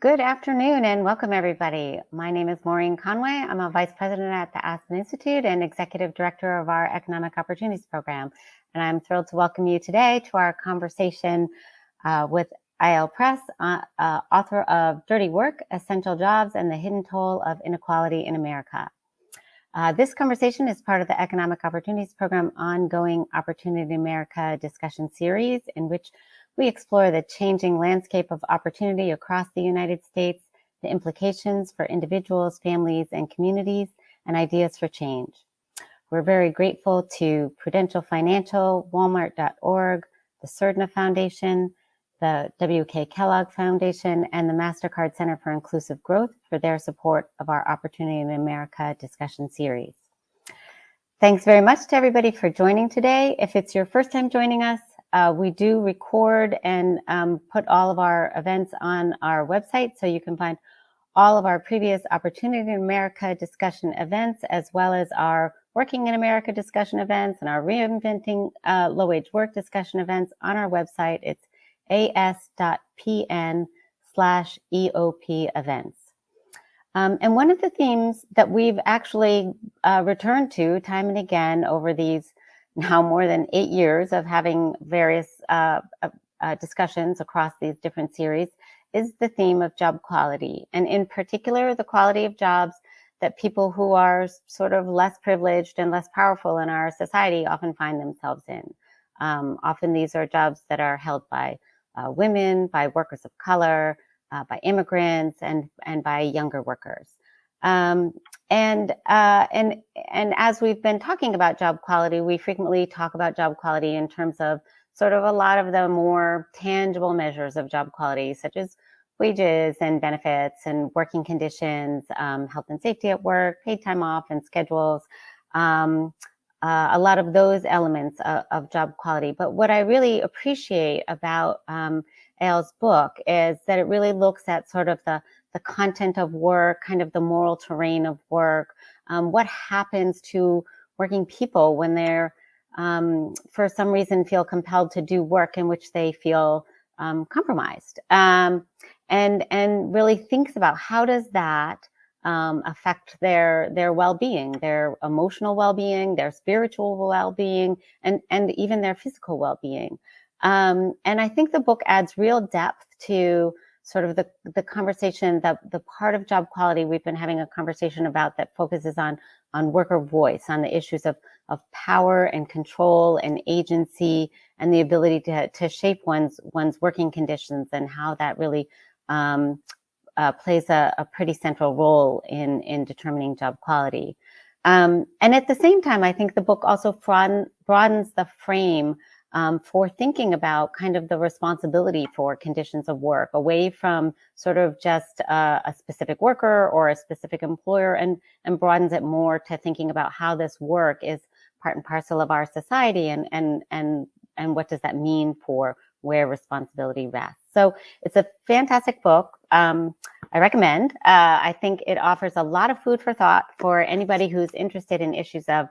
Good afternoon and welcome everybody. My name is Maureen Conway. I'm a vice president at the Aspen Institute and executive director of our Economic Opportunities Program. And I'm thrilled to welcome you today to our conversation with Eyal Press, author of Dirty Work, Essential Jobs, and the Hidden Toll of Inequality in America. This conversation is part of the Economic Opportunities Program ongoing Opportunity in America discussion series, in which we explore the changing landscape of opportunity across the United States, the implications for individuals, families, and communities, and ideas for change. We're very grateful to Prudential Financial, Walmart.org, the Surdna Foundation, the W.K. Kellogg Foundation, and the MasterCard Center for Inclusive Growth for their support of our Opportunity in America discussion series. Thanks very much to everybody for joining today. If it's your first time joining us, we do record and put all of our events on our website, so you can find all of our previous Opportunity in America discussion events, as well as our Working in America discussion events and our Reinventing Low-Wage Work discussion events on our website. It's as.pn/EOP events. And one of the themes that we've actually returned to time and again over these now more than 8 years of having various discussions across these different series is the theme of job quality, and in particular, the quality of jobs that people who are sort of less privileged and less powerful in our society often find themselves in. Often these are jobs that are held by women, by workers of color, by immigrants, and by younger workers. And as we've been talking about job quality, we frequently talk about job quality in terms of sort of a lot of the more tangible measures of job quality, such as wages and benefits and working conditions, health and safety at work, paid time off and schedules, a lot of those elements of job quality. But what I really appreciate about Eyal's book is that it really looks at sort of the content of work, kind of the moral terrain of work, what happens to working people when they're, for some reason, feel compelled to do work in which they feel compromised, and really thinks about how does that affect their well-being, their emotional well-being, their spiritual well-being, and even their physical well-being. And I think the book adds real depth to sort of the conversation, that the part of job quality we've been having a conversation about that focuses on worker voice, on the issues of power and control and agency and the ability to shape one's working conditions, and how that really plays a pretty central role in determining job quality. And at the same time, I think the book also broadens the frame for thinking about kind of the responsibility for conditions of work, away from sort of just a specific worker or a specific employer, and broadens it more to thinking about how this work is part and parcel of our society, and what does that mean for where responsibility rests. So it's a fantastic book. I recommend. I think it offers a lot of food for thought for anybody who's interested in issues of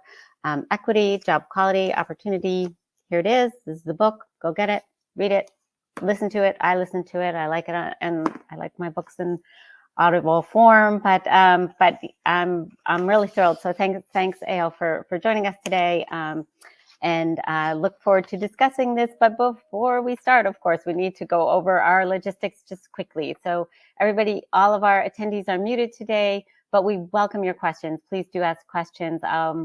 equity, job quality, opportunity. Here it is. This is the book. Go get it, read it, listen to it. I listen to it. I like it, and I like my books in audible form. But I'm really thrilled. So thanks, Eyal, for joining us today. And look forward to discussing this. But before we start, of course, we need to go over our logistics just quickly. So everybody, all of our attendees are muted today, but we welcome your questions. Please do ask questions.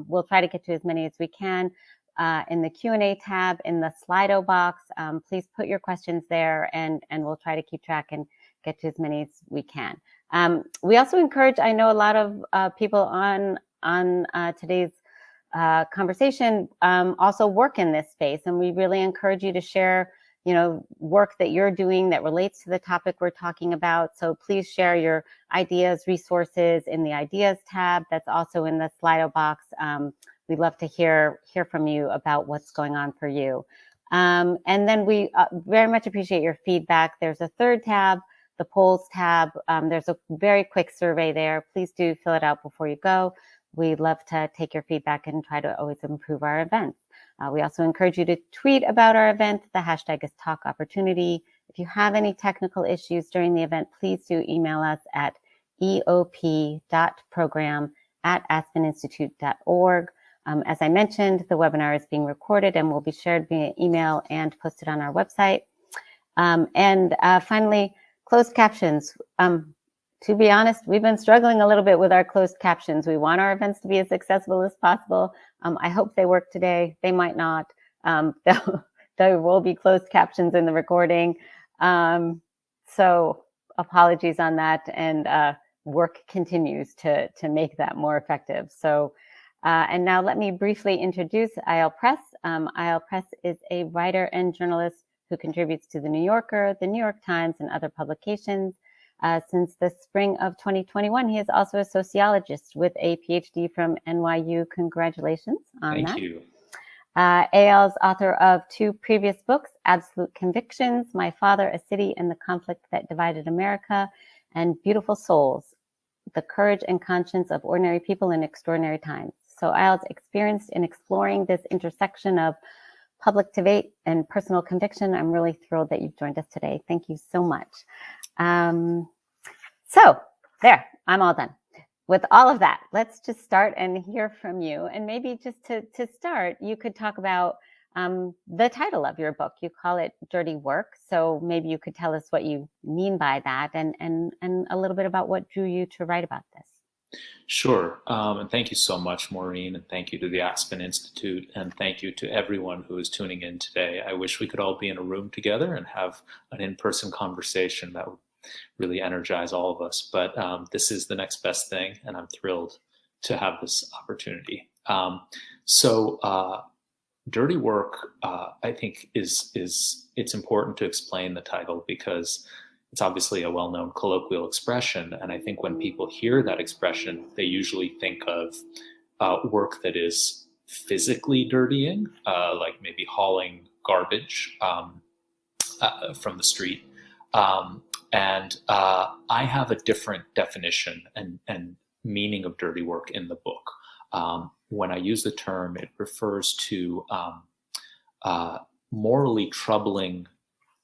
We'll try to get to as many as we can. In the Q&A tab in the Slido box, please put your questions there, and we'll try to keep track and get to as many as we can. We also encourage, I know a lot of people on today's conversation also work in this space, and we really encourage you to share work that you're doing that relates to the topic we're talking about. So please share your ideas, resources in the Ideas tab that's also in the Slido box. We'd love to hear from you about what's going on for you. And then we very much appreciate your feedback. There's a third tab, the polls tab. There's a very quick survey there. Please do fill it out before you go. We'd love to take your feedback and try to always improve our events. We also encourage you to tweet about our event. The hashtag is TalkOpportunity, If you have any technical issues during the event, please do email us at eop.program@aspeninstitute.org. As I mentioned, the webinar is being recorded and will be shared via email and posted on our website. Finally, closed captions. To be honest, we've been struggling a little bit with our closed captions. We want our events to be as accessible as possible. I hope they work today. They might not. There will be closed captions in the recording. So apologies on that, and work continues to make that more effective. So, and now let me briefly introduce Eyal Press. Eyal Press is a writer and journalist who contributes to The New Yorker, The New York Times, and other publications. Since the spring of 2021, he is also a sociologist with a PhD from NYU. Congratulations on that. Thank you. Eyal's author of 2 previous books, Absolute Convictions, My Father, a City, and the Conflict That Divided America, and Beautiful Souls, The Courage and Conscience of Ordinary People in Extraordinary Times. So Eyal's experienced in exploring this intersection of public debate and personal conviction. I'm really thrilled that you've joined us today. Thank you so much. So there, I'm all done. With all of that, let's just start and hear from you. And maybe just to start, you could talk about the title of your book. You call it Dirty Work. So maybe you could tell us what you mean by that, and a little bit about what drew you to write about this. Sure. And thank you so much, Maureen, and thank you to the Aspen Institute, and thank you to everyone who is tuning in today. I wish we could all be in a room together and have an in-person conversation. That would really energize all of us. But this is the next best thing, and I'm thrilled to have this opportunity. Dirty Work, I think, it's important to explain the title because it's obviously a well-known colloquial expression. And I think when people hear that expression, they usually think of work that is physically dirtying, like maybe hauling garbage from the street. And I have a different definition and meaning of dirty work in the book. When I use the term, it refers to morally troubling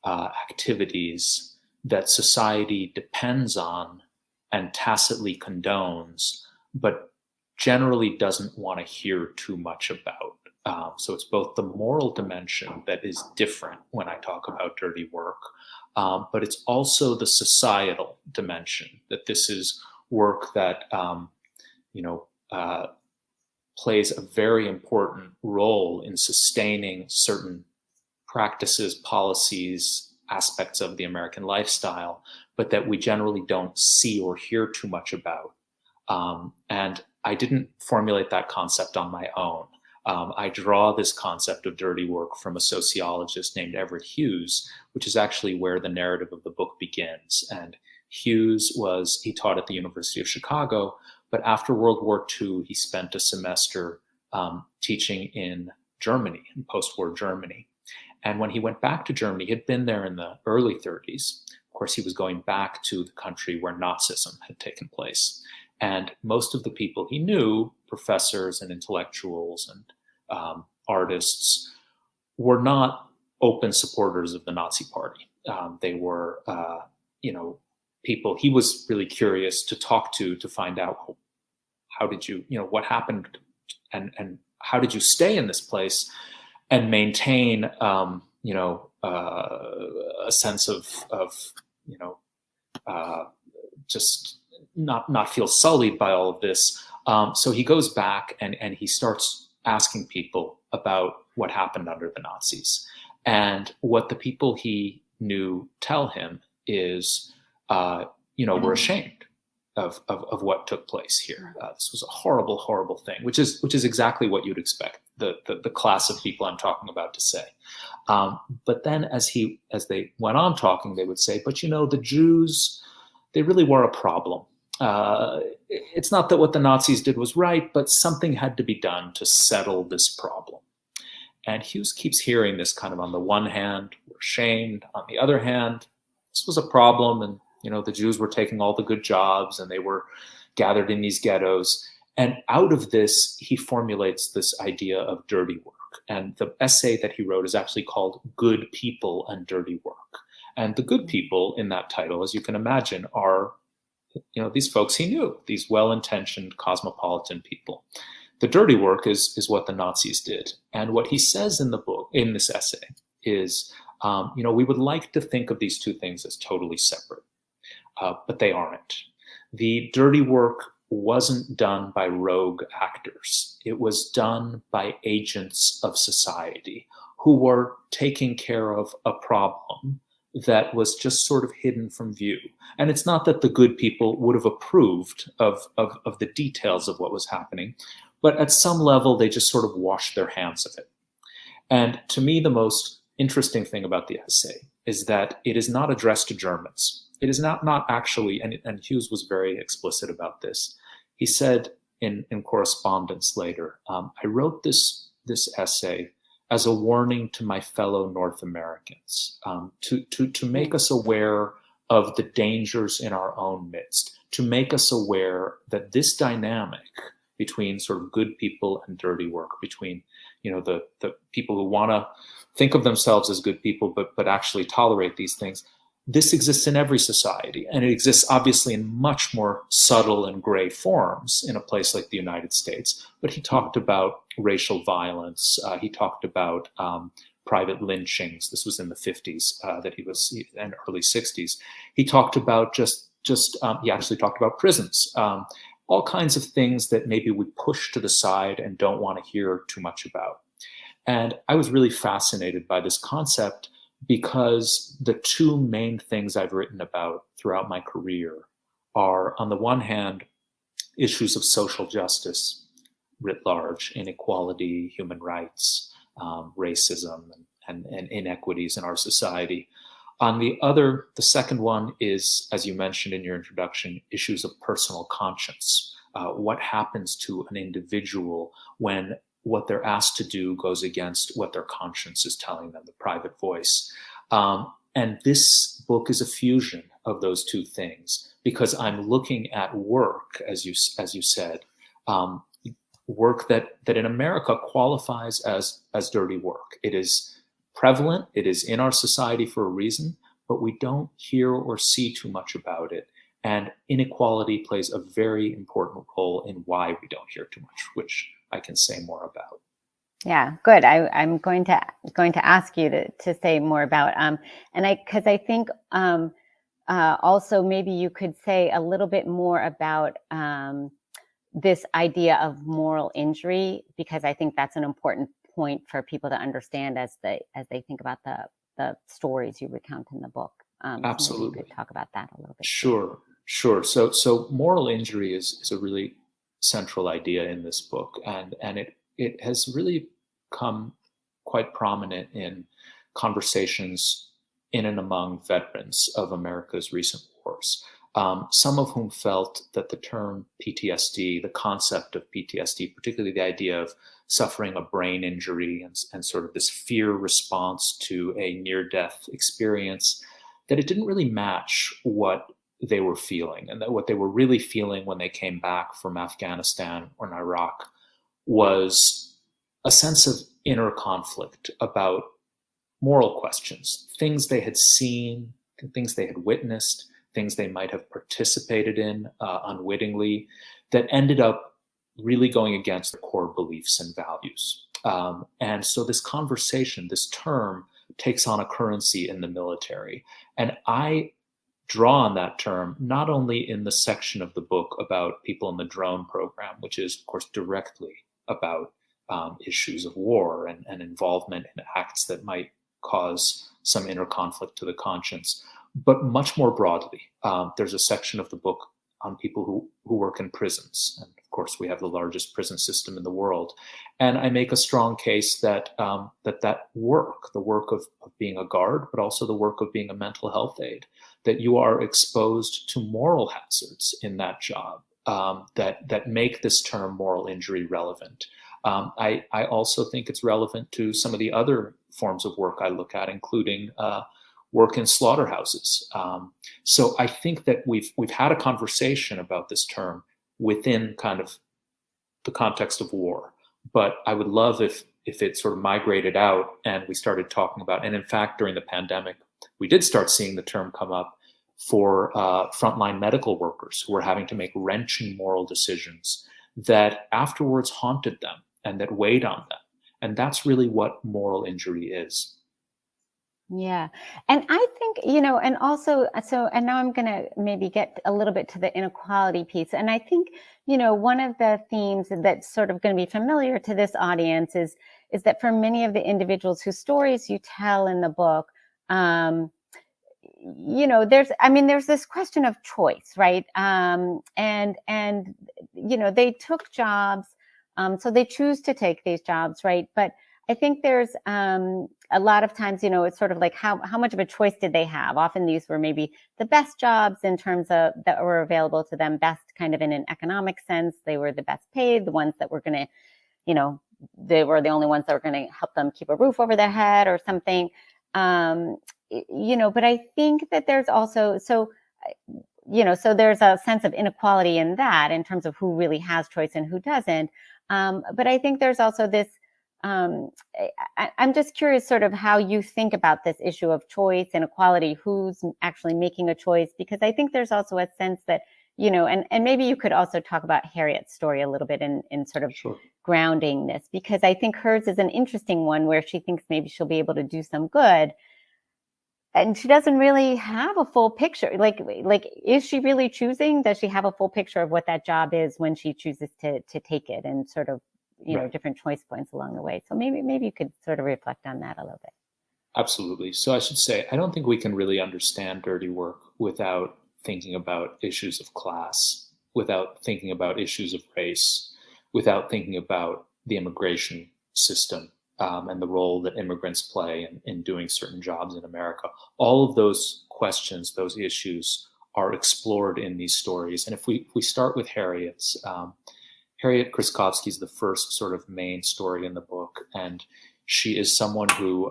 activities that society depends on and tacitly condones, but generally doesn't want to hear too much about. So it's both the moral dimension that is different when I talk about dirty work, but it's also the societal dimension, that this is work that plays a very important role in sustaining certain practices, policies, aspects of the American lifestyle, but that we generally don't see or hear too much about. And I didn't formulate that concept on my own. I draw this concept of dirty work from a sociologist named Everett Hughes, which is actually where the narrative of the book begins. And Hughes he taught at the University of Chicago, but after World War II, he spent a semester teaching in Germany, in post-war Germany. And when he went back to Germany, he had been there in the early 30s. Of course, he was going back to the country where Nazism had taken place. And most of the people he knew, professors and intellectuals and artists, were not open supporters of the Nazi Party. They were, people he was really curious to talk to find out how did you, what happened and how did you stay in this place and maintain, a sense of just not feel sullied by all of this. So he goes back and he starts asking people about what happened under the Nazis. And what the people he knew tell him is, we're ashamed of what took place here. This was a horrible, horrible thing, which is exactly what you'd expect the class of people I'm talking about to say. But then as they went on talking, they would say, but the Jews, they really were a problem. It's not that what the Nazis did was right, but something had to be done to settle this problem. And Hughes keeps hearing this kind of, on the one hand, we're ashamed. On the other hand, this was a problem, and the Jews were taking all the good jobs and they were gathered in these ghettos. And out of this, he formulates this idea of dirty work. And the essay that he wrote is actually called Good People and Dirty Work. And the good people in that title, as you can imagine, are these folks he knew, these well-intentioned cosmopolitan people. The dirty work is what the Nazis did. And what he says in the book, in this essay, is, we would like to think of these two things as totally separate, but they aren't. The dirty work wasn't done by rogue actors. It was done by agents of society who were taking care of a problem that was just sort of hidden from view. And it's not that the good people would have approved of the details of what was happening, but at some level, they just sort of washed their hands of it. And to me, the most interesting thing about the essay is that it is not addressed to Germans. It is not actually, and Hughes was very explicit about this. He said in correspondence later, I wrote this essay as a warning to my fellow North Americans, to make us aware of the dangers in our own midst, to make us aware that this dynamic between sort of good people and dirty work, between the people who want to think of themselves as good people but actually tolerate these things, this exists in every society, and it exists obviously in much more subtle and gray forms in a place like the United States. But he talked about racial violence. He talked about private lynchings. This was in the 50s and early 60s. He talked about he actually talked about prisons, all kinds of things that maybe we push to the side and don't want to hear too much about. And I was really fascinated by this concept, because the two main things I've written about throughout my career are, on the one hand, issues of social justice writ large, inequality, human rights, racism, and inequities in our society. On the other, the second one is, as you mentioned in your introduction, issues of personal conscience. What happens to an individual when what they're asked to do goes against what their conscience is telling them, the private voice. And this book is a fusion of those two things, because I'm looking at work, as you said, work that in America qualifies as dirty work. It is prevalent, it is in our society for a reason, but we don't hear or see too much about it. And inequality plays a very important role in why we don't hear too much, which I can say more about. Yeah, good. I'm going to ask you to say more about, because I think also maybe you could say a little bit more about this idea of moral injury, because I think that's an important point for people to understand as they think about the stories you recount in the book. Absolutely. So maybe you could talk about that a little bit. Sure. So moral injury is a really central idea in this book, and it has really come quite prominent in conversations in and among veterans of America's recent wars, some of whom felt that the term PTSD, the concept of PTSD, particularly the idea of suffering a brain injury and sort of this fear response to a near-death experience, that it didn't really match what they were feeling, and that what they were really feeling when they came back from Afghanistan or Iraq was a sense of inner conflict about moral questions, things they had seen, things they had witnessed, things they might have participated in unwittingly, that ended up really going against their core beliefs and values. And so this conversation, this term, takes on a currency in the military. And I draw on that term not only in the section of the book about people in the drone program, which is, of course, directly about issues of war and involvement in acts that might cause some inner conflict to the conscience, but much more broadly. There's a section of the book on people who work in prisons. And of course, we have the largest prison system in the world. And I make a strong case that that work, the work of being a guard, but also the work of being a mental health aide, that you are exposed to moral hazards in that job that make this term moral injury relevant. I also think it's relevant to some of the other forms of work I look at, including work in slaughterhouses. So I think that we've had a conversation about this term within kind of the context of war, but I would love if it sort of migrated out and we started talking about, and in fact, during the pandemic, We did start seeing the term come up for frontline medical workers who were having to make wrenching moral decisions that afterwards haunted them and that weighed on them. And that's really what moral injury is. Yeah. And I think, and also, and now I'm going to maybe get a little bit to the inequality piece. And I think, one of the themes that's sort of going to be familiar to this audience is that for many of the individuals whose stories you tell in the book, there's this question of choice, right? And they took jobs, so they choose to take these jobs, right? But I think there's a lot of times, it's sort of like how much of a choice did they have? Often these were maybe the best jobs in terms of that were available to them, best kind of in an economic sense. They were the best paid, the ones that were going to, they were the only ones that were going to help them keep a roof over their head or something. But I think that there's also, so there's a sense of inequality in that in terms of who really has choice and who doesn't. But I think there's also this, I'm just curious sort of how you think about this issue of choice, inequality, who's actually making a choice, because I think there's also a sense that, and maybe you could also talk about Harriet's story a little bit in sort of Sure. grounding this, because I think hers is an interesting one where she thinks maybe she'll be able to do some good. And she doesn't really have a full picture. Like, is she really choosing? Does she have a full picture of what that job is when she chooses to take it, and sort of, Right. different choice points along the way? So maybe you could sort of reflect on that a little bit. Absolutely. So I should say, I don't think we can really understand dirty work without thinking about issues of class, without thinking about issues of race, without thinking about the immigration system, and the role that immigrants play in doing certain jobs in America. All of those questions, those issues are explored in these stories. And if we start with Harriet's, Harriet Kryskovsky is the first sort of main story in the book. And she is someone who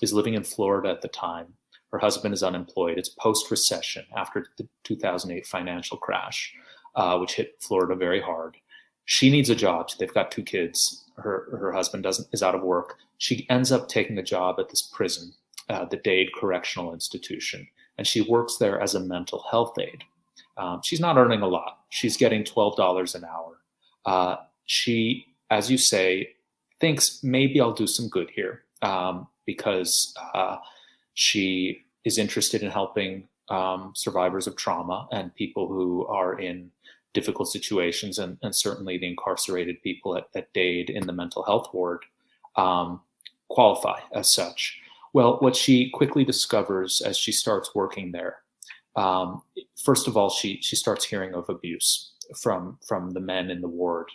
is living in Florida at the time. Her husband is unemployed. It's post-recession after the 2008 financial crash, which hit Florida very hard. She needs a job. They've got 2 kids. Her husband is out of work. She ends up taking a job at this prison, the Dade Correctional Institution, and she works there as a mental health aide. She's not earning a lot. She's getting $12 an hour. She, as you say, thinks maybe I'll do some good here, because she is interested in helping survivors of trauma and people who are in difficult situations, and certainly the incarcerated people at Dade in the mental health ward qualify as such. Well, what she quickly discovers as she starts working there, first of all, she starts hearing of abuse from the men in the ward,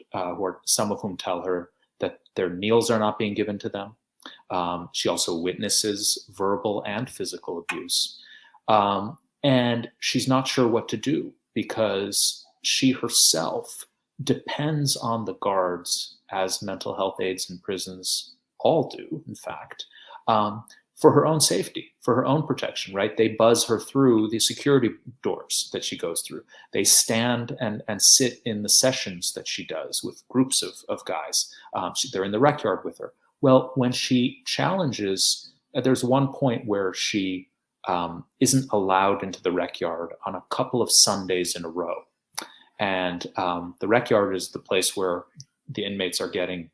some of whom tell her that their meals are not being given to them. She also witnesses verbal and physical abuse. And she's not sure what to do, because she herself depends on the guards, as mental health aides in prisons all do, in fact, for her own safety, for her own protection, right? They buzz her through the security doors that she goes through. They stand and sit in the sessions that she does with groups of guys. They're in the rec yard with her. Well, when she challenges, there's one point where she isn't allowed into the rec yard on a couple of Sundays in a row. And the rec yard is the place where the inmates are getting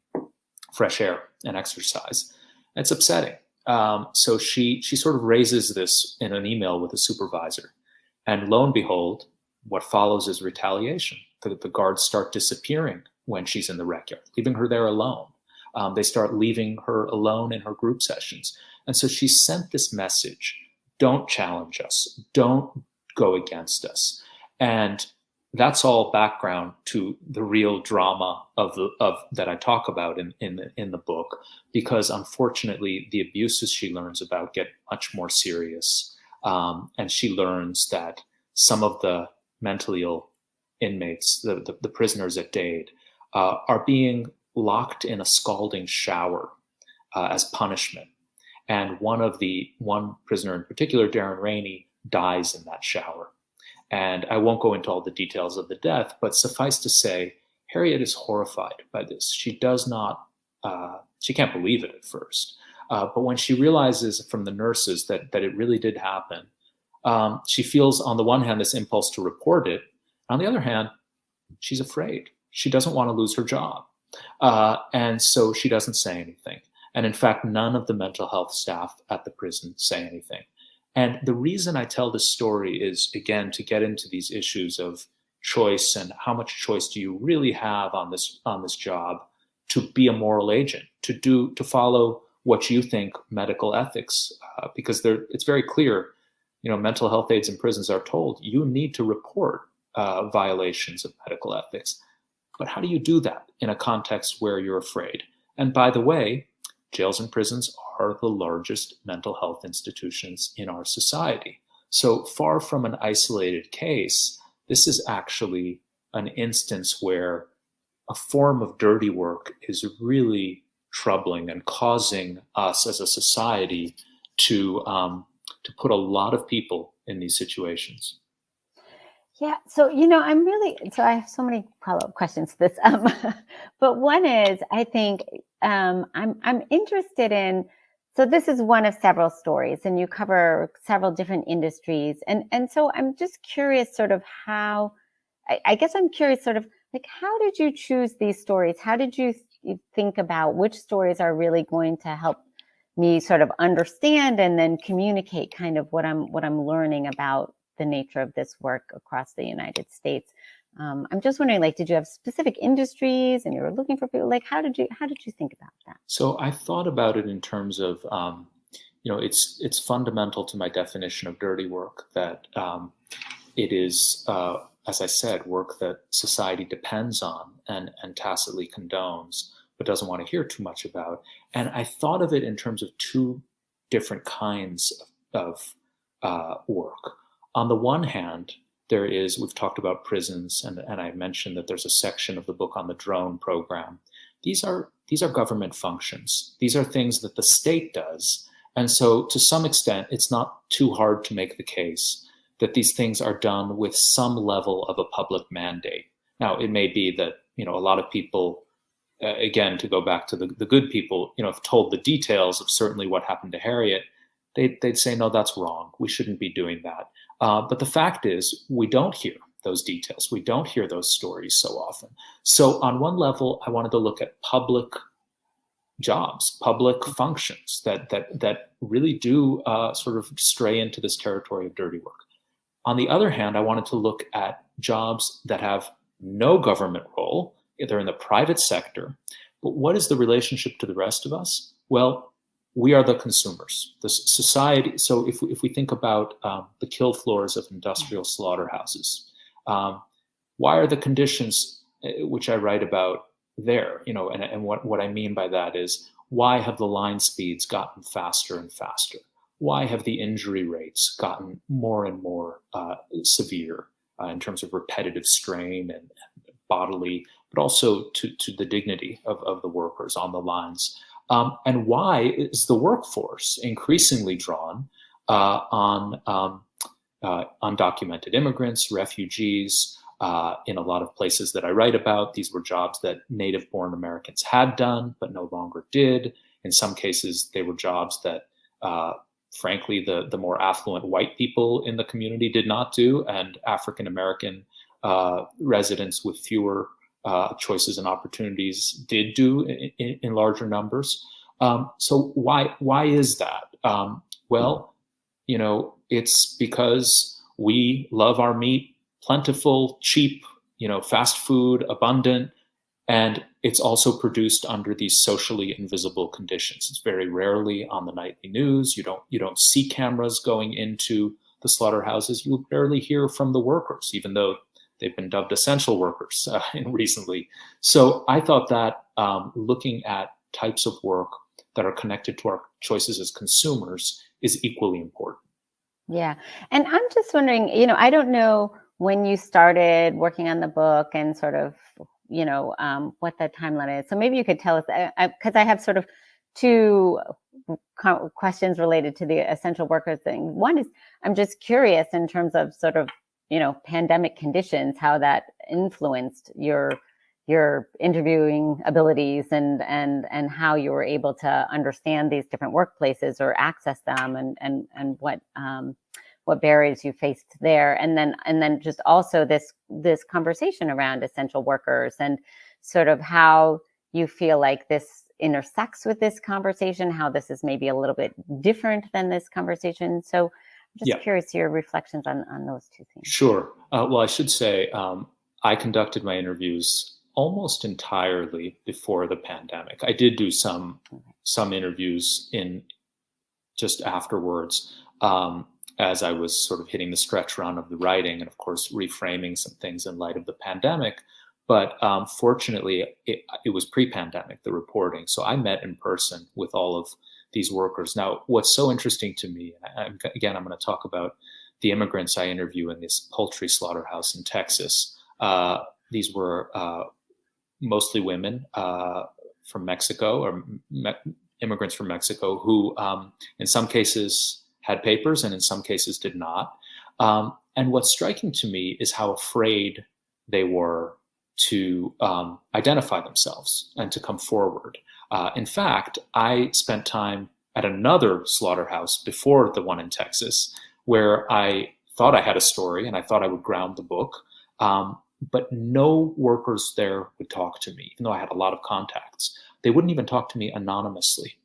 fresh air and exercise. It's upsetting. So she sort of raises this in an email with a supervisor. And lo and behold, what follows is retaliation. The guards start disappearing when she's in the rec yard, leaving her there alone. They start leaving her alone in her group sessions. And so she sent this message: don't challenge us. Don't go against us. And that's all background to the real drama of that I talk about in the book, because unfortunately the abuses she learns about get much more serious, and she learns that some of the mentally ill inmates, the prisoners at Dade, are being locked in a scalding shower as punishment, and one prisoner in particular, Darren Rainey, dies in that shower. And I won't go into all the details of the death, but suffice to say, Harriet is horrified by this. She does not, she can't believe it at first. But when she realizes from the nurses that it really did happen, she feels on the one hand this impulse to report it. On the other hand, she's afraid. She doesn't want to lose her job. And so she doesn't say anything. And in fact, none of the mental health staff at the prison say anything. And the reason I tell this story is, again, to get into these issues of choice and how much choice do you really have on this job to be a moral agent, to follow what you think medical ethics, because it's very clear, mental health aides in prisons are told you need to report violations of medical ethics. But how do you do that in a context where you're afraid? And by the way, jails and prisons are the largest mental health institutions in our society. So far from an isolated case, this is actually an instance where a form of dirty work is really troubling and causing us as a society to put a lot of people in these situations. Yeah, so I have so many follow-up questions to this. But one is, I think I'm interested in. So this is one of several stories, and you cover several different industries, and so I'm just curious, sort of how. I guess I'm curious, sort of like, how did you choose these stories? How did you think about which stories are really going to help me sort of understand and then communicate kind of what I'm learning about the nature of this work across the United States? I'm just wondering, like, did you have specific industries and you were looking for people? Like, how did you think about that? So I thought about it in terms of, it's fundamental to my definition of dirty work that it is, as I said, work that society depends on and tacitly condones, but doesn't want to hear too much about. And I thought of it in terms of two different kinds of work. On the one hand, we've talked about prisons, and I mentioned that there's a section of the book on the drone program. These are government functions. These are things that the state does. And so to some extent, it's not too hard to make the case that these things are done with some level of a public mandate. Now, it may be that, a lot of people, again, to go back to the good people, have told the details of certainly what happened to Harriet. They'd say, no, that's wrong. We shouldn't be doing that. But the fact is, we don't hear those details. We don't hear those stories so often. So on one level, I wanted to look at public jobs, public functions that really do sort of stray into this territory of dirty work. On the other hand, I wanted to look at jobs that have no government role. They're in the private sector. But what is the relationship to the rest of us? Well, we are the consumers, the society. So if we think about the kill floors of industrial slaughterhouses, why are the conditions which I write about there? And what I mean by that is, why have the line speeds gotten faster and faster? Why have the injury rates gotten more and more severe in terms of repetitive strain and bodily, but also to the dignity of the workers on the lines? And why is the workforce increasingly drawn on undocumented immigrants, refugees? In a lot of places that I write about, these were jobs that native-born Americans had done, but no longer did. In some cases, they were jobs that, frankly, the more affluent white people in the community did not do, and African-American residents with fewer choices and opportunities did do in larger numbers. So why is that? Well, it's because we love our meat, plentiful, cheap, fast food, abundant, and it's also produced under these socially invisible conditions. It's very rarely on the nightly news. You don't see cameras going into the slaughterhouses. You barely hear from the workers, even though they've been dubbed essential workers recently. So I thought that looking at types of work that are connected to our choices as consumers is equally important. Yeah. And I'm just wondering, I don't know when you started working on the book and sort of, what the timeline is. So maybe you could tell us, because I have sort of two questions related to the essential workers thing. One is, I'm just curious in terms of sort of, pandemic conditions, how that influenced your your interviewing abilities and how you were able to understand these different workplaces or access them, and what barriers you faced there, and then just also this conversation around essential workers and sort of how you feel like this intersects with this conversation, how this is maybe a little bit different than this conversation. So I'm just curious your reflections on those two things. Sure. Well, I should say I conducted my interviews almost entirely before the pandemic. I did do some interviews in just afterwards, as I was sort of hitting the stretch run of the writing, and of course reframing some things in light of the pandemic. But fortunately, it was pre-pandemic, the reporting. So I met in person with all of these workers. Now, what's so interesting to me, again, I'm going to talk about the immigrants I interview in this poultry slaughterhouse in Texas. These were mostly women from Mexico, or immigrants from Mexico, who in some cases had papers and in some cases did not. And what's striking to me is how afraid they were to identify themselves and to come forward. In fact, I spent time at another slaughterhouse before the one in Texas, where I thought I had a story and I thought I would ground the book. But no workers there would talk to me, even though I had a lot of contacts. They wouldn't even talk to me anonymously.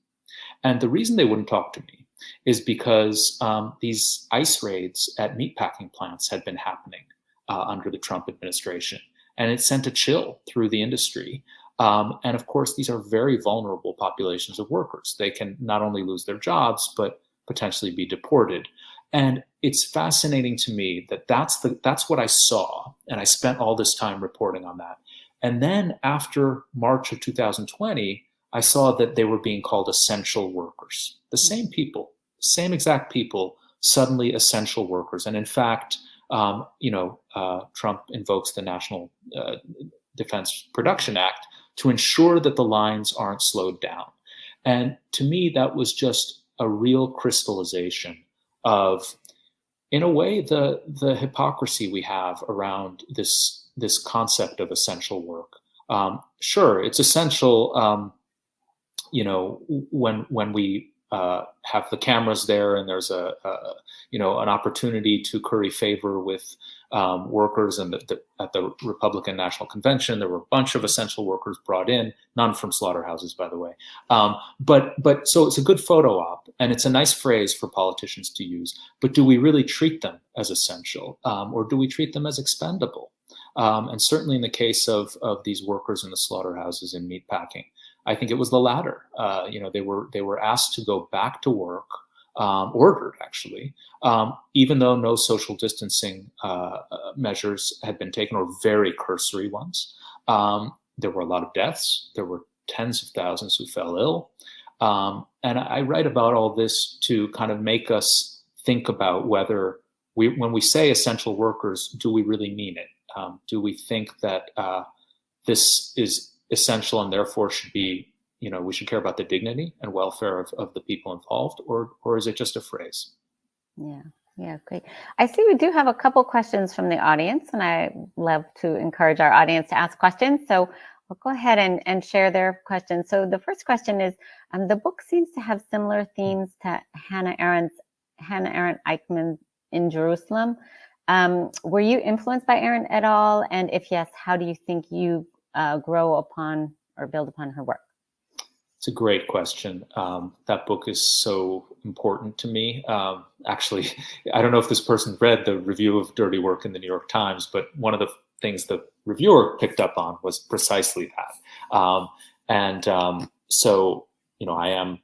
And the reason they wouldn't talk to me is because these ICE raids at meatpacking plants had been happening under the Trump administration. And it sent a chill through the industry. And of course, these are very vulnerable populations of workers. They can not only lose their jobs, but potentially be deported. And it's fascinating to me that that's what I saw. And I spent all this time reporting on that. And then after March of 2020, I saw that they were being called essential workers. The same people, same exact people, suddenly essential workers. And in fact, Trump invokes the National Defense Production Act to ensure that the lines aren't slowed down. And to me, that was just a real crystallization of, in a way, the hypocrisy we have around this concept of essential work. Sure, it's essential, when we have the cameras there and there's an opportunity to curry favor with workers. And at the Republican National Convention, there were a bunch of essential workers brought in, none from slaughterhouses, by the way. But so it's a good photo op, and it's a nice phrase for politicians to use. But do we really treat them as essential, or do we treat them as expendable? And certainly in the case of these workers in the slaughterhouses in meatpacking, I think it was the latter. They were asked to go back to work, ordered actually, even though no social distancing measures had been taken, or very cursory ones. There were a lot of deaths. There were tens of thousands who fell ill. And I write about all this to kind of make us think about whether when we say essential workers, do we really mean it? Do we think that this is essential and therefore should be, we should care about the dignity and welfare of the people involved, or is it just a phrase? Yeah, great. I see we do have a couple questions from the audience, and I love to encourage our audience to ask questions. So I'll go ahead and share their questions. So the first question is, the book seems to have similar themes to Hannah Arendt Eichmann in Jerusalem. Were you influenced by Arendt at all? And if yes, how do you think you grow upon or build upon her work? It's a great question. That book is so important to me. Actually, I don't know if this person read the review of Dirty Work in the New York Times, but one of the things the reviewer picked up on was precisely that. So, I am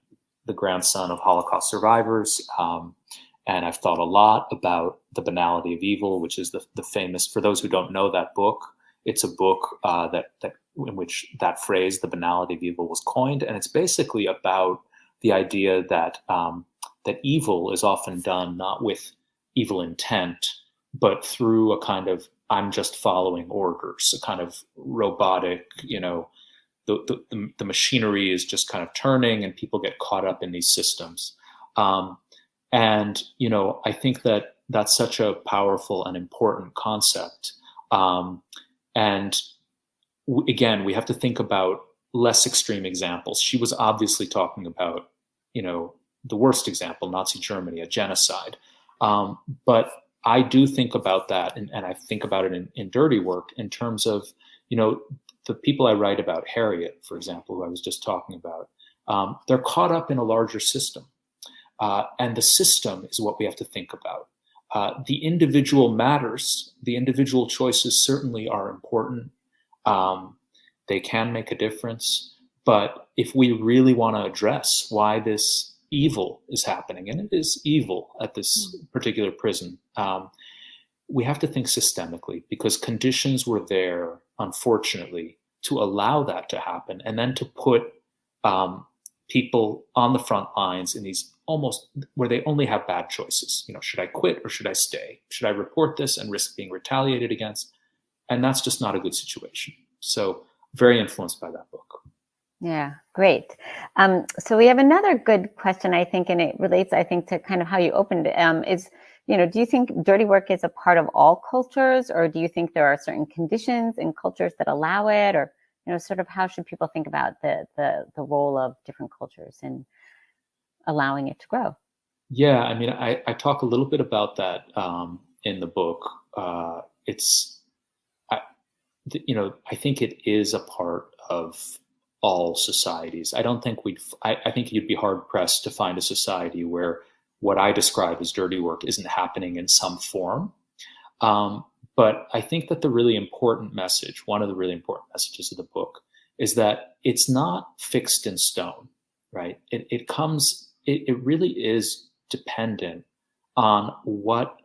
the grandson of Holocaust survivors, and I've thought a lot about The Banality of Evil, which is the famous, for those who don't know that book, it's a book in which that phrase, the banality of evil, was coined. And it's basically about the idea that that evil is often done not with evil intent, but through a kind of, I'm just following orders, a kind of robotic, the machinery is just kind of turning and people get caught up in these systems. And I think that that's such a powerful and important concept. And again, we have to think about less extreme examples. She was obviously talking about, the worst example, Nazi Germany, a genocide. But I do think about that, and I think about it in dirty work in terms of, the people I write about, Harriet, for example, who I was just talking about, they're caught up in a larger system. And the system is what we have to think about. The individual matters. The individual choices certainly are important. They can make a difference. But if we really want to address why this evil is happening, and it is evil at this particular prison, we have to think systemically, because conditions were there, unfortunately, to allow that to happen, and then to put people on the front lines in these almost where they only have bad choices. Should I quit or should I stay? Should I report this and risk being retaliated against? And that's just not a good situation. So very influenced by that book. Yeah, great. So we have another good question, I think, and it relates, I think, to kind of how you opened is, do you think dirty work is a part of all cultures, or do you think there are certain conditions in cultures that allow it, or, sort of how should people think about the role of different cultures in allowing it to grow? Yeah, I mean, I talk a little bit about that in the book. I think it is a part of all societies. I don't think I think you'd be hard pressed to find a society where what I describe as dirty work isn't happening in some form. But I think that the really important message, one of the really important messages of the book, is that it's not fixed in stone, right? It really is dependent on what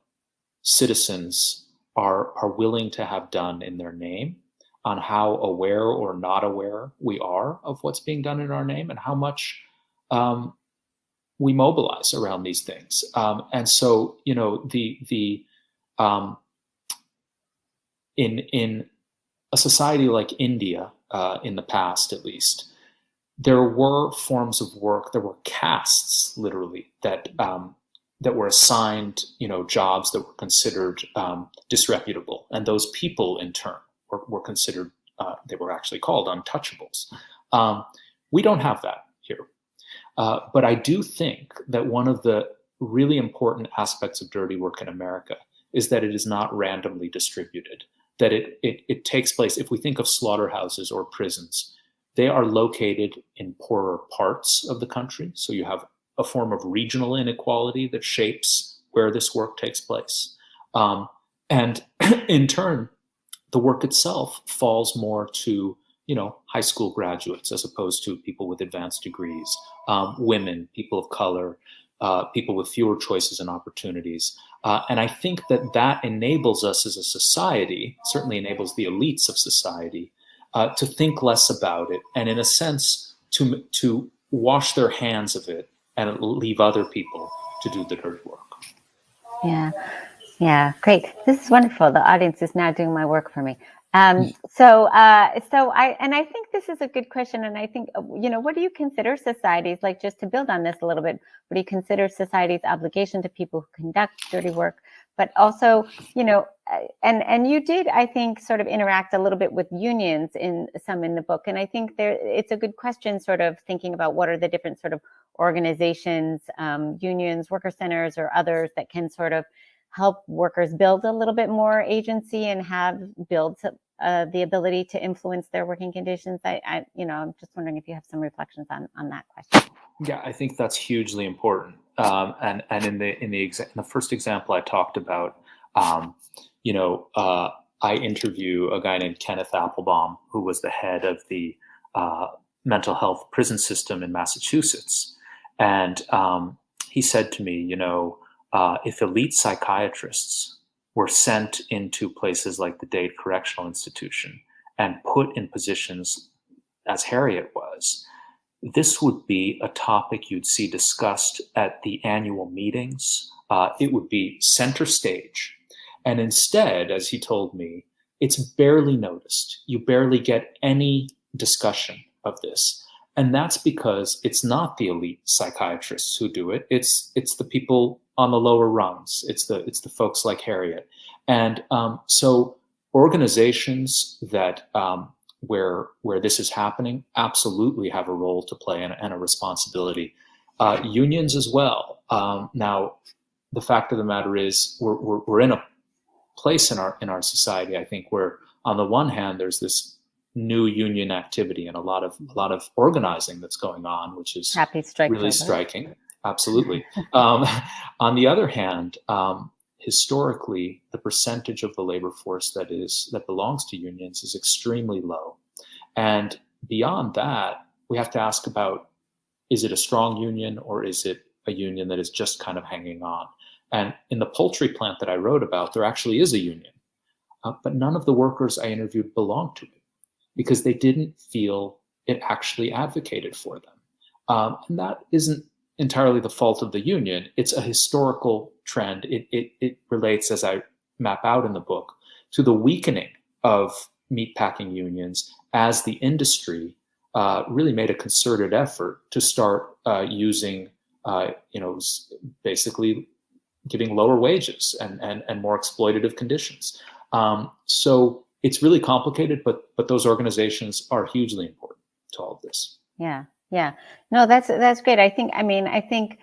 citizens are willing to have done in their name, on how aware or not aware we are of what's being done in our name, and how much we mobilize around these things. And so, in a society like India, in the past at least, there were forms of work, there were castes, literally, that were assigned, jobs that were considered disreputable, and those people in turn were considered, they were actually called untouchables. We don't have that here. But I do think that one of the really important aspects of dirty work in America is that it is not randomly distributed, that it takes place. If we think of slaughterhouses or prisons, they are located in poorer parts of the country. So you have a form of regional inequality that shapes where this work takes place. And in turn, the work itself falls more to, high school graduates as opposed to people with advanced degrees, women, people of color, people with fewer choices and opportunities. And I think that enables us as a society, certainly enables the elites of society, to think less about it, and in a sense, to wash their hands of it and leave other people to do the dirty work. Yeah, great. This is wonderful. The audience is now doing my work for me. I think this is a good question. And I think, what do you consider societies, like, just to build on this a little bit, what do you consider society's obligation to people who conduct dirty work? But also, and you did, I think, sort of interact a little bit with unions in the book. And I think it's a good question, sort of thinking about what are the different sort of organizations, unions, worker centers, or others that can sort of help workers build a little bit more agency and build the ability to influence their working conditions. I'm just wondering if you have some reflections on that question. Yeah, I think that's hugely important. And in the first example I talked about, I interview a guy named Kenneth Applebaum, who was the head of the mental health prison system in Massachusetts. And he said to me, if elite psychiatrists were sent into places like the Dade Correctional Institution and put in positions as Harriet was, this would be a topic you'd see discussed at the annual meetings. It would be center stage. And instead, as he told me, it's barely noticed. You barely get any discussion of this. And that's because it's not the elite psychiatrists who do it. It's the people on the lower rungs. It's the folks like Harriet. And so organizations that where this is happening absolutely have a role to play and a responsibility. Unions as well. Now, the fact of the matter is, we're in a place in our society, I think, where on the one hand there's this new union activity and a lot of organizing that's going on, which is really striking. Absolutely. On the other hand, historically, the percentage of the labor force that belongs to unions is extremely low. And beyond that, we have to ask about, is it a strong union or is it a union that is just kind of hanging on? And in the poultry plant that I wrote about, there actually is a union, but none of the workers I interviewed belonged to it because they didn't feel it actually advocated for them. And that isn't entirely the fault of the union. It's a historical trend. It relates, as I map out in the book, to the weakening of meatpacking unions as the industry really made a concerted effort to start using, basically giving lower wages and more exploitative conditions. So it's really complicated, but those organizations are hugely important to all of this. Yeah. Yeah. No, that's great. I think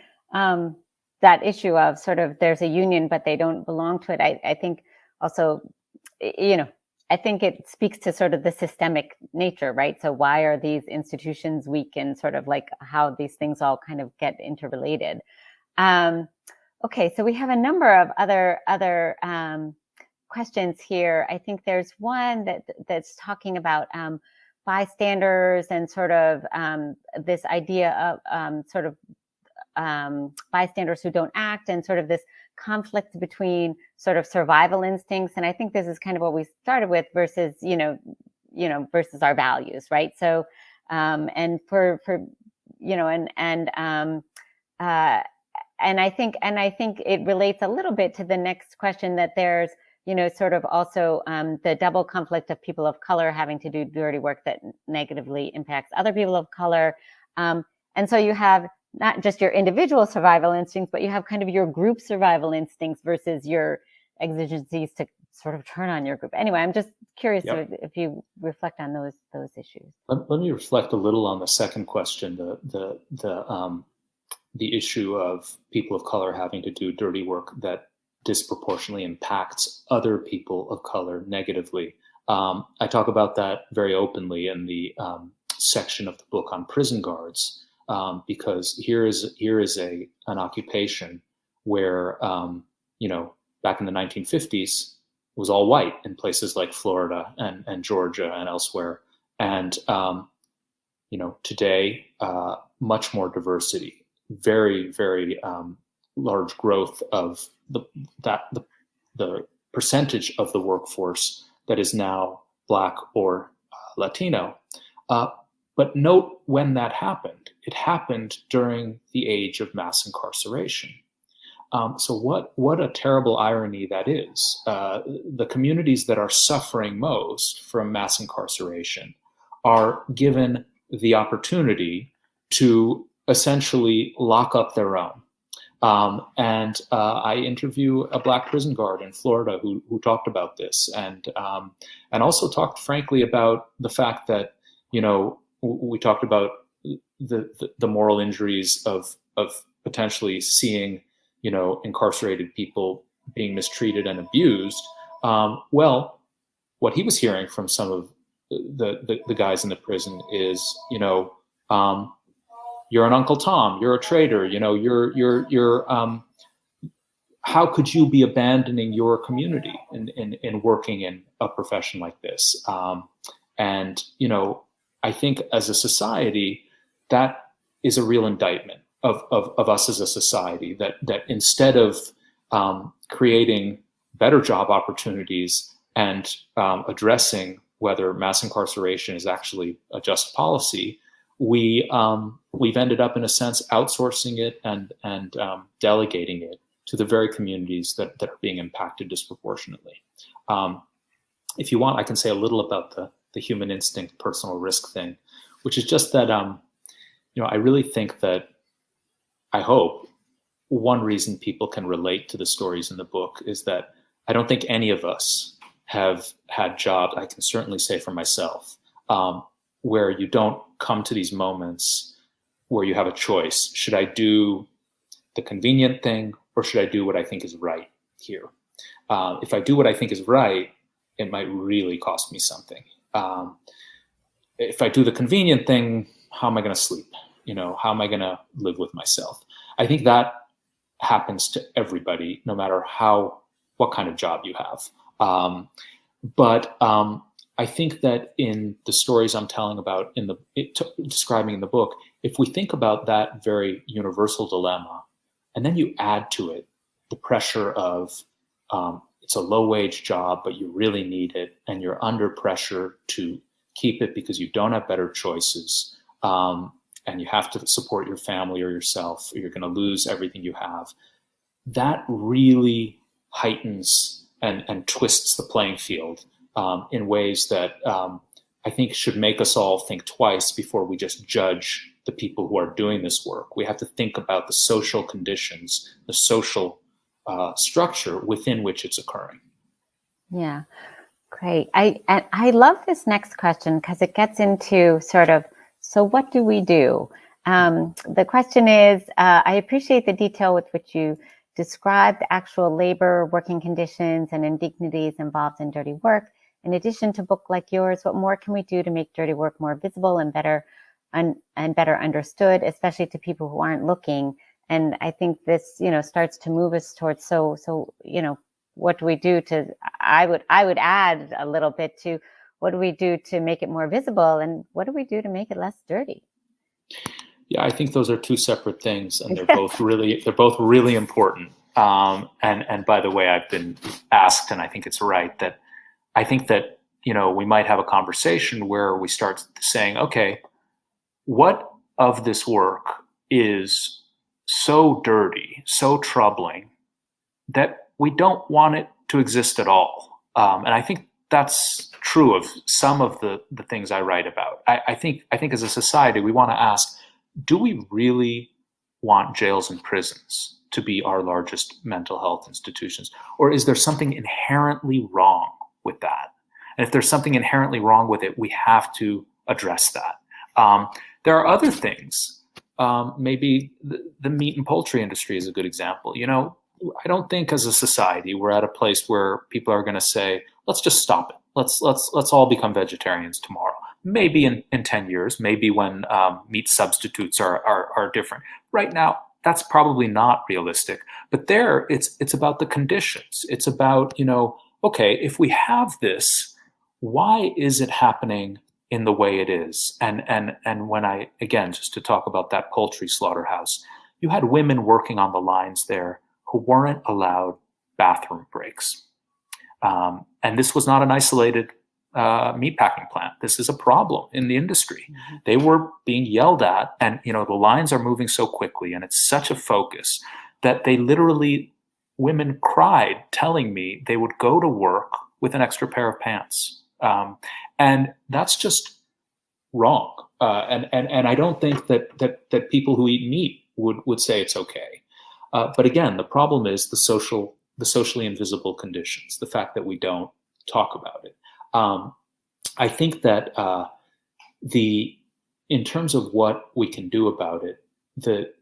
that issue of sort of there's a union, but they don't belong to it. I think also, I think it speaks to sort of the systemic nature, right? So why are these institutions weak and sort of like how these things all kind of get interrelated? Okay, so we have a number of other questions here. I think there's one that's talking about bystanders and sort of this idea of sort of bystanders who don't act and sort of this conflict between sort of survival instincts. And I think this is kind of what we started with versus, versus our values, right? So, and I think it relates a little bit to the next question that there's, sort of also the double conflict of people of color having to do dirty work that negatively impacts other people of color. And so you have not just your individual survival instincts, but you have kind of your group survival instincts versus your exigencies to sort of turn on your group. Anyway, I'm just curious if you reflect on those issues. Let me reflect a little on the second question, the issue of people of color having to do dirty work that disproportionately impacts other people of color negatively. I talk about that very openly in the section of the book on prison guards, because here is an occupation where back in the 1950s it was all white in places like Florida and Georgia and elsewhere, and today much more diversity, very, very large growth of the percentage of the workforce that is now Black or Latino. But note when that happened. It happened during the age of mass incarceration. So what a terrible irony that is. The communities that are suffering most from mass incarceration are given the opportunity to essentially lock up their own. And I interview a Black prison guard in Florida who talked about this, and also talked frankly about the fact that we talked about the moral injuries of potentially seeing incarcerated people being mistreated and abused. Well, what he was hearing from some of the guys in the prison is you're an Uncle Tom, you're a traitor, you're how could you be abandoning your community in working in a profession like this? And I think as a society, that is a real indictment of us as a society, that instead of creating better job opportunities and addressing whether mass incarceration is actually a just policy, we've ended up in a sense outsourcing it and delegating it to the very communities that are being impacted disproportionately. If you want, I can say a little about the human instinct personal risk thing, which is just that I really think that, I hope, one reason people can relate to the stories in the book is that I don't think any of us have had jobs, I can certainly say for myself, where you don't come to these moments where you have a choice. Should I do the convenient thing, or should I do what I think is right here? If I do what I think is right, it might really cost me something. If I do the convenient thing, how am I going to sleep? How am I going to live with myself? I think that happens to everybody, no matter what kind of job you have. But I think that in the stories I'm telling about, describing in the book, if we think about that very universal dilemma, and then you add to it the pressure of it's a low-wage job, but you really need it, and you're under pressure to keep it because you don't have better choices, and you have to support your family or yourself, or you're going to lose everything you have. That really heightens and twists the playing field in ways that I think should make us all think twice before we just judge the people who are doing this work. We have to think about the social conditions, the social structure within which it's occurring. Yeah, great. I love this next question because it gets into sort of, so what do we do? The question is, I appreciate the detail with which you described actual labor, working conditions, and indignities involved in dirty work. In addition to a book like yours, what more can we do to make dirty work more visible and better understood, especially to people who aren't looking? And I think this, starts to move us towards, so, what do we do to, I would add a little bit to, what do we do to make it more visible, and what do we do to make it less dirty? Yeah, I think those are two separate things, and they're both really important. And by the way, I've been asked, and I think it's right, that I think that, we might have a conversation where we start saying, okay, what of this work is so dirty, so troubling, that we don't want it to exist at all? And I think that's true of some of the things I write about. I think as a society, we want to ask, do we really want jails and prisons to be our largest mental health institutions? Or is there something inherently wrong with that? And if there's something inherently wrong with it, we have to address that. There are other things. Maybe the meat and poultry industry is a good example. I don't think as a society we're at a place where people are going to say, let's just stop it. Let's all become vegetarians tomorrow. Maybe in 10 years, maybe when meat substitutes are different. Right now, that's probably not realistic. But there, it's about the conditions. It's about, okay, if we have this, why is it happening in the way it is? And when again, just to talk about that poultry slaughterhouse, you had women working on the lines there who weren't allowed bathroom breaks. And this was not an isolated meatpacking plant. This is a problem in the industry. Mm-hmm. They were being yelled at, and the lines are moving so quickly, and it's such a focus that women cried, telling me they would go to work with an extra pair of pants. And that's just wrong. And I don't think that people who eat meat would say it's okay. But again, the problem is the socially invisible conditions, the fact that we don't talk about it. I think that in terms of what we can do about it,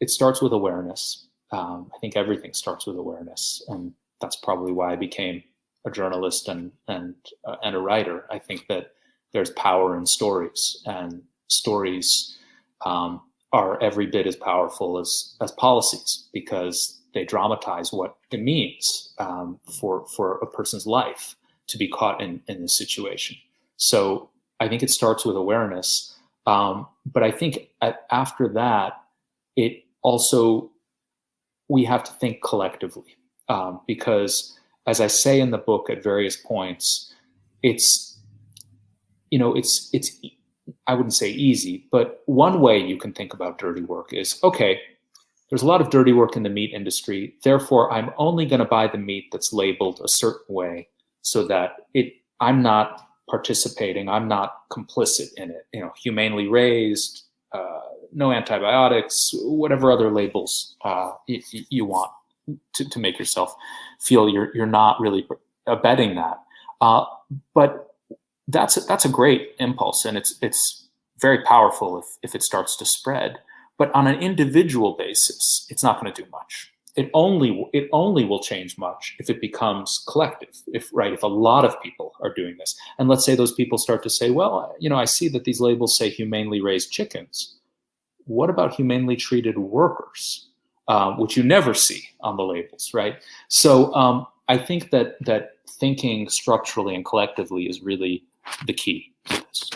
it starts with awareness. I think everything starts with awareness, and that's probably why I became a journalist and a writer. I think that there's power in stories, and stories are every bit as powerful as policies, because they dramatize what it means for a person's life to be caught in this situation. So I think it starts with awareness. But I think after that, we have to think collectively, because as I say in the book at various points, it's I wouldn't say easy, but one way you can think about dirty work is, okay, there's a lot of dirty work in the meat industry. Therefore, I'm only going to buy the meat that's labeled a certain way, so that I'm not participating, I'm not complicit in it. Humanely raised, no antibiotics, whatever other labels you want to make yourself feel you're not really abetting that. But that's a great impulse, and it's very powerful if it starts to spread. But on an individual basis, it's not going to do much. It only will change much if it becomes collective. If a lot of people are doing this, and let's say those people start to say, well, I see that these labels say humanely raised chickens. What about humanely treated workers, which you never see on the labels, right? So I think that thinking structurally and collectively is really the key to this.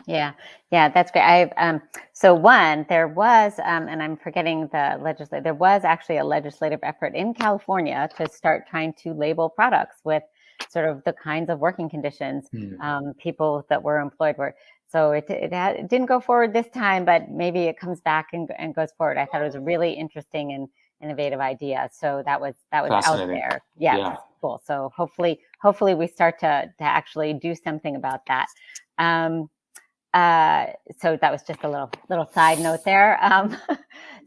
Yeah, that's great. So one, there was, and I'm forgetting the legislative. There was actually a legislative effort in California to start trying to label products with sort of the kinds of working conditions people that were employed were. So it didn't go forward this time, but maybe it comes back and goes forward. I thought it was a really interesting and innovative idea. So that was out there. Yes, yeah. Cool. So hopefully we start to actually do something about that. So that was just a little side note there.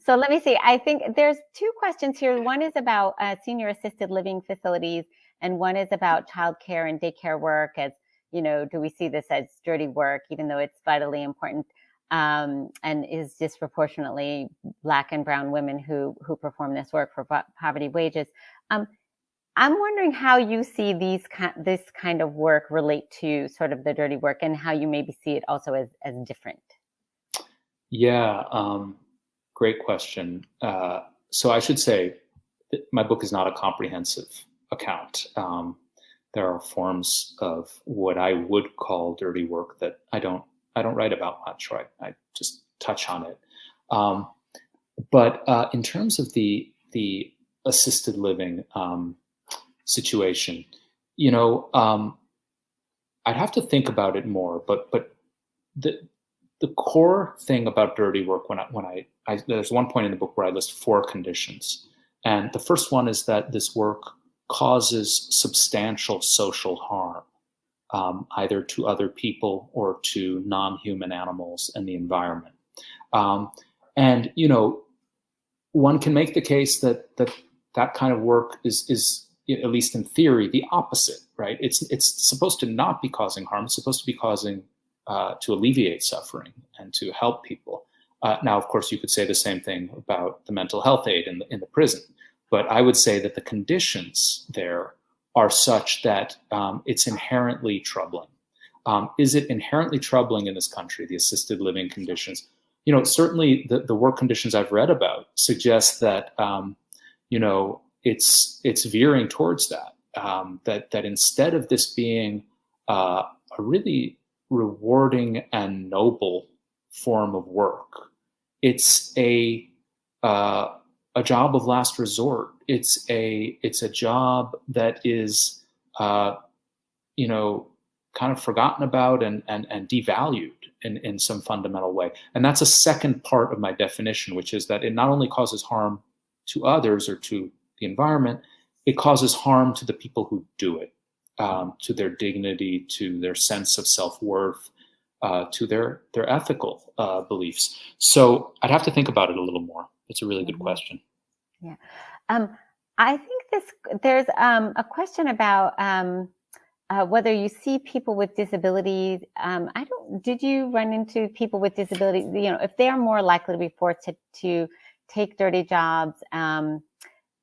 So let me see. I think there's two questions here. One is about senior assisted living facilities, and one is about childcare and daycare work. As do we see this as dirty work, even though it's vitally important, and is disproportionately Black and brown women who perform this work for poverty wages? I'm wondering how you see this kind of work relate to sort of the dirty work, and how you maybe see it also as different. Yeah, great question. So I should say my book is not a comprehensive account. There are forms of what I would call dirty work that I don't write about much, right? I just touch on it. But in terms of the assisted living situation, I'd have to think about it more. But the core thing about dirty work, when I there's one point in the book where I list 4 conditions, and the first one is that this work causes substantial social harm, either to other people or to non-human animals and the environment. And one can make the case that kind of work is at least in theory, the opposite, right? It's supposed to not be causing harm. It's supposed to be causing to alleviate suffering and to help people. Now, of course, you could say the same thing about the mental health aid in the prison, but I would say that the conditions there are such that it's inherently troubling. Is it inherently troubling in this country, the assisted living conditions? Certainly the work conditions I've read about suggest that it's veering towards that. That instead of this being a really rewarding and noble form of work, it's a job of last resort. It's a job that is kind of forgotten about and devalued in some fundamental way. And that's a second part of my definition, which is that it not only causes harm to others or to the environment, it causes harm to the people who do it, to their dignity, to their sense of self-worth, to their ethical beliefs. So I'd have to think about it a little more. It's a really good question. Yeah. I think there's a question about whether you see people with disabilities. Did you run into people with disabilities, if they are more likely to be forced to take dirty jobs,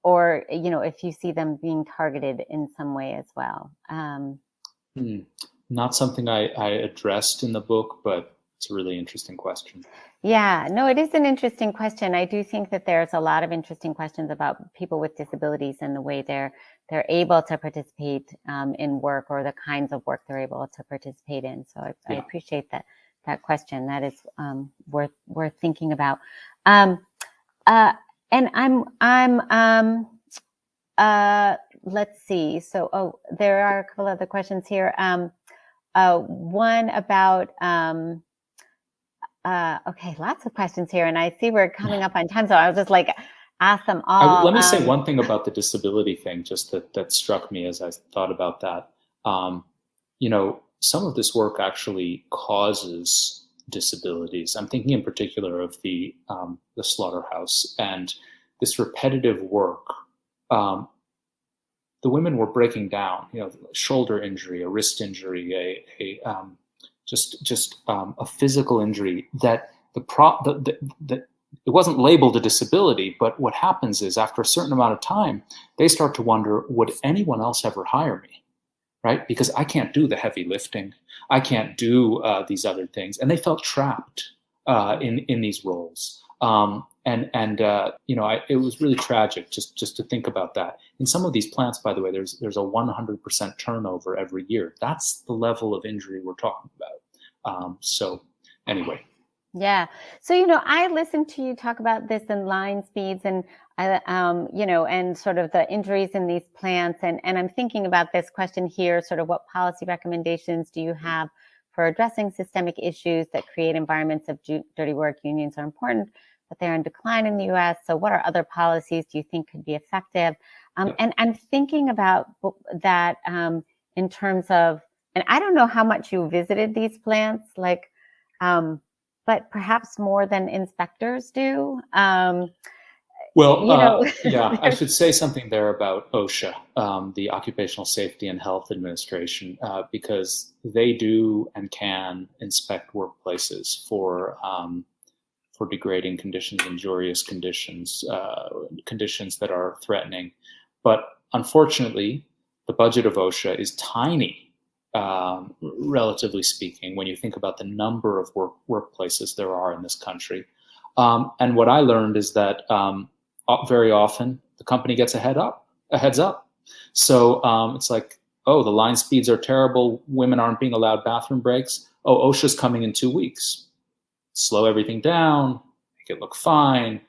or, if you see them being targeted in some way as well? Not something I addressed in the book, but it's a really interesting question. Yeah, no, it is an interesting question. I do think that there's a lot of interesting questions about people with disabilities and the way they're able to participate in work, or the kinds of work they're able to participate in. So I appreciate that question. That is worth thinking about. And let's see. So, there are a couple other questions here. One about, okay, lots of questions here, and I see we're coming up on time, so I was just like, ask them all. Let me say one thing about the disability thing, just that struck me as I thought about that. Some of this work actually causes disabilities. I'm thinking in particular of the slaughterhouse and this repetitive work. The the women were breaking down, shoulder injury, a wrist injury, a physical injury that it wasn't labeled a disability, but what happens is after a certain amount of time, they start to wonder, would anyone else ever hire me? Right? Because I can't do the heavy lifting. I can't do these other things. And they felt trapped in these roles. It was really tragic just to think about that. In some of these plants, by the way, there's a 100% turnover every year. That's the level of injury we're talking about. So anyway. Yeah. So, I listened to you talk about this in line speeds and, and sort of the injuries in these plants. And I'm thinking about this question here, sort of what policy recommendations do you have for addressing systemic issues that create environments of dirty work? Unions are important, but they're in decline in the US. So what are other policies do you think could be effective? And I'm thinking about that in terms of, and I don't know how much you visited these plants, but perhaps more than inspectors do. I should say something there about OSHA, the Occupational Safety and Health Administration, because they do and can inspect workplaces for degrading conditions, injurious conditions, conditions that are threatening. But unfortunately, the budget of OSHA is tiny. Relatively speaking, when you think about the number of workplaces there are in this country. And what I learned is that very often the company gets a heads up. So it's like, oh, the line speeds are terrible. Women aren't being allowed bathroom breaks. Oh, OSHA's coming in 2 weeks. Slow everything down, make it look fine.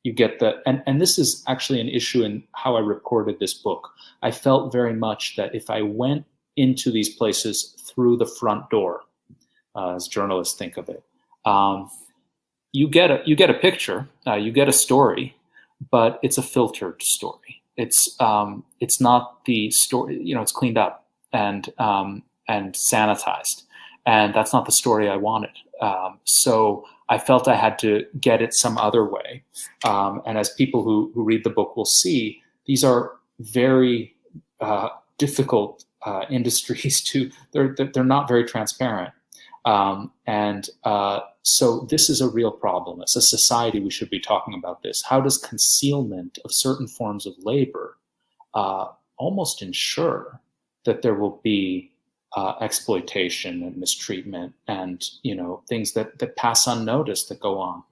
You get the, and this is actually an issue in how I recorded this book. I felt very much that if I went into these places through the front door, as journalists think of it. You get a picture, you get a story, but it's a filtered story. It's not the story. It's cleaned up and sanitized, and that's not the story I wanted. So I felt I had to get it some other way. And as people who read the book will see, these are very difficult industries they're not very transparent. So this is a real problem. As a society, we should be talking about this. How does concealment of certain forms of labor almost ensure that there will be exploitation and mistreatment and, things that pass unnoticed that go on?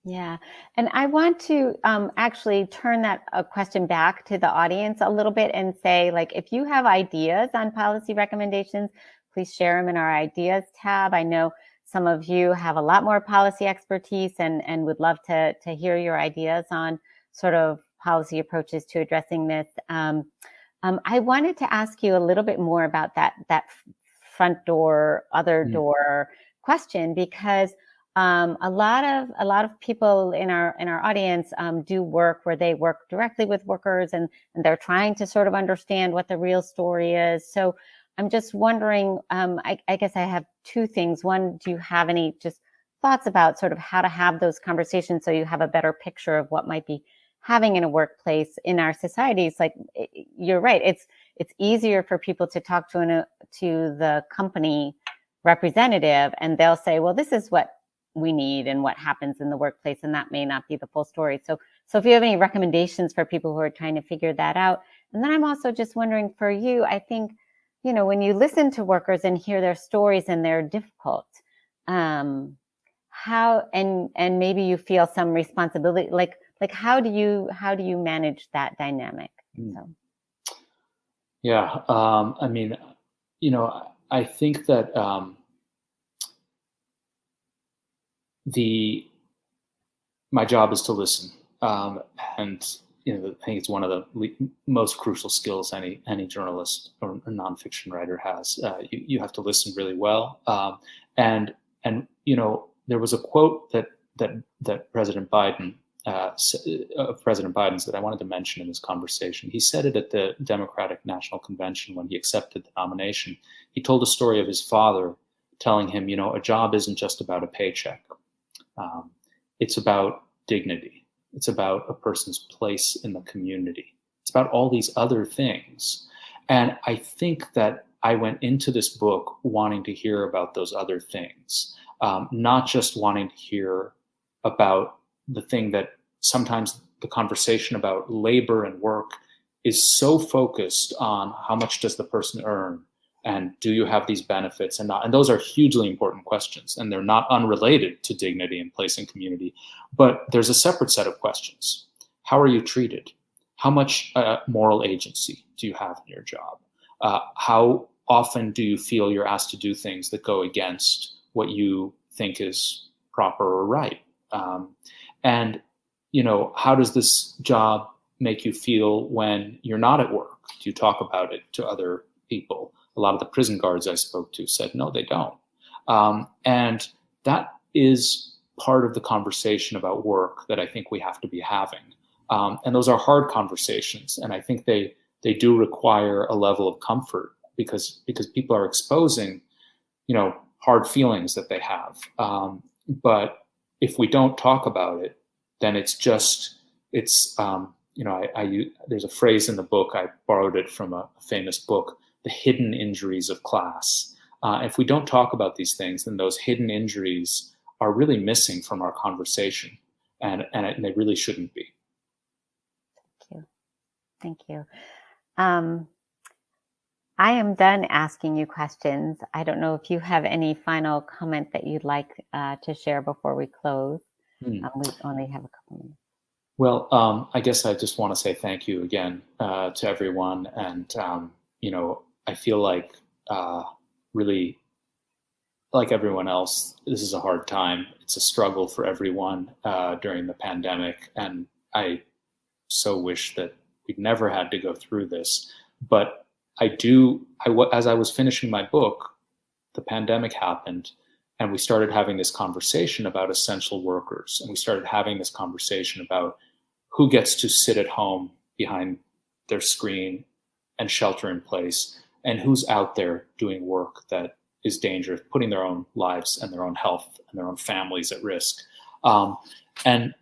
Yeah. And I want to actually turn that question back to the audience a little bit and say, if you have ideas on policy recommendations, please share them in our ideas tab. I know some of you have a lot more policy expertise and would love to hear your ideas on sort of policy approaches to addressing this. I wanted to ask you a little bit more about that front door, other door question, because a lot of people in our audience do work where they work directly with workers and they're trying to sort of understand what the real story is. So I'm just wondering, I guess I have two things. One, do you have any just thoughts about sort of how to have those conversations so you have a better picture of what might be having in a workplace in our societies? Like, you're right, it's easier for people to talk to the company representative and they'll say, well, this is what we need and what happens in the workplace, and that may not be the full story. So if you have any recommendations for people who are trying to figure that out. And then I'm also just wondering for you, I think, when you listen to workers and hear their stories and they're difficult, how, and maybe you feel some responsibility, like how do you manage that dynamic? So. Yeah. I think that my job is to listen, and I think it's one of the most crucial skills any journalist or nonfiction writer has. You have to listen really well, and there was a quote that President Biden said I wanted to mention in this conversation. He said it at the Democratic National Convention when he accepted the nomination. He told a story of his father telling him, a job isn't just about a paycheck. It's about dignity. It's about a person's place in the community. It's about all these other things. And I think that I went into this book wanting to hear about those other things, not just wanting to hear about the thing that sometimes the conversation about labor and work is so focused on how much does the person earn and do you have these benefits and not. And those are hugely important questions, and they're not unrelated to dignity and place in community. But there's a separate set of questions. How are you treated? How much moral agency do you have in your job? How often do you feel you're asked to do things that go against what you think is proper or right? And, how does this job make you feel when you're not at work? Do you talk about it to other people? A lot of the prison guards I spoke to said, no, they don't. And that is part of the conversation about work that I think we have to be having. And those are hard conversations. And I think they do require a level of comfort because people are exposing, hard feelings that they have. But if we don't talk about it, then there's a phrase in the book, I borrowed it from a famous book, the hidden injuries of class. If we don't talk about these things, then those hidden injuries are really missing from our conversation, and they really shouldn't be. Thank you. I am done asking you questions. I don't know if you have any final comment that you'd like to share before we close. We only have a couple minutes. Well, I guess I just want to say thank you again to everyone. And, I feel like really, like everyone else, this is a hard time. It's a struggle for everyone during the pandemic. And I so wish that we'd never had to go through this. But as I was finishing my book, the pandemic happened. And we started having this conversation about essential workers. And we started having this conversation about who gets to sit at home behind their screen and shelter in place, and who's out there doing work that is dangerous, putting their own lives and their own health and their own families at risk. And,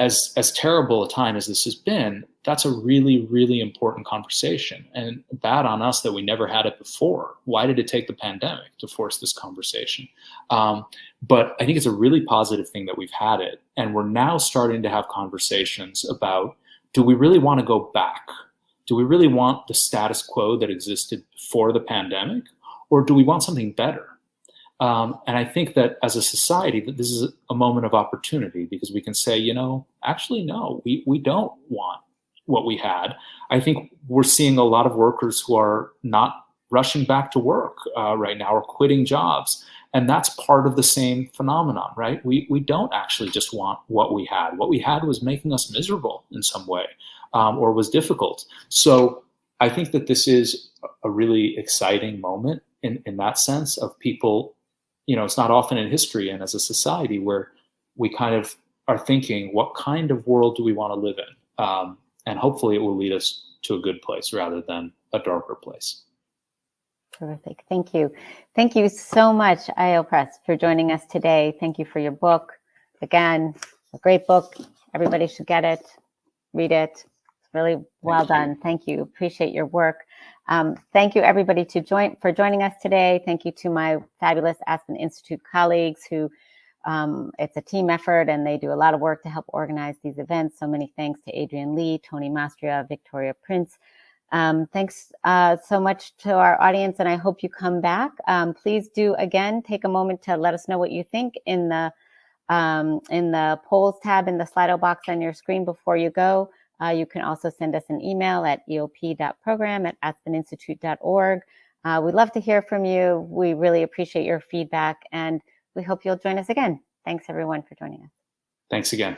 as terrible a time as this has been, that's a really, really important conversation. And bad on us that we never had it before. Why did it take the pandemic to force this conversation? But I think it's a really positive thing that we've had it. And we're now starting to have conversations about, do we really want to go back? Do we really want the status quo that existed before the pandemic? Or do we want something better? And I think that as a society, that this is a moment of opportunity, because we can say, actually, no, we don't want what we had. I think we're seeing a lot of workers who are not rushing back to work right now, or quitting jobs. And that's part of the same phenomenon, right? We don't actually just want what we had. What we had was making us miserable in some way, or was difficult. So I think that this is a really exciting moment in that sense of people. It's not often in history and as a society where we kind of are thinking, what kind of world do we want to live in? And hopefully it will lead us to a good place rather than a darker place. Terrific. Thank you. Thank you so much, Eyal Press, for joining us today. Thank you for your book. Again, a great book. Everybody should get it, read it. It's really well done. Thank you. Appreciate your work. Thank you, everybody, for joining us today. Thank you to my fabulous Aspen Institute colleagues who it's a team effort, and they do a lot of work to help organize these events. So many thanks to Adrian Lee, Tony Mastria, Victoria Prince. Thanks so much to our audience, and I hope you come back. Please do, again, take a moment to let us know what you think in the polls tab in the Slido box on your screen before you go. You can also send us an email at eop.program@aspeninstitute.org. We'd love to hear from you. We really appreciate your feedback, and we hope you'll join us again. Thanks, everyone, for joining us. Thanks again.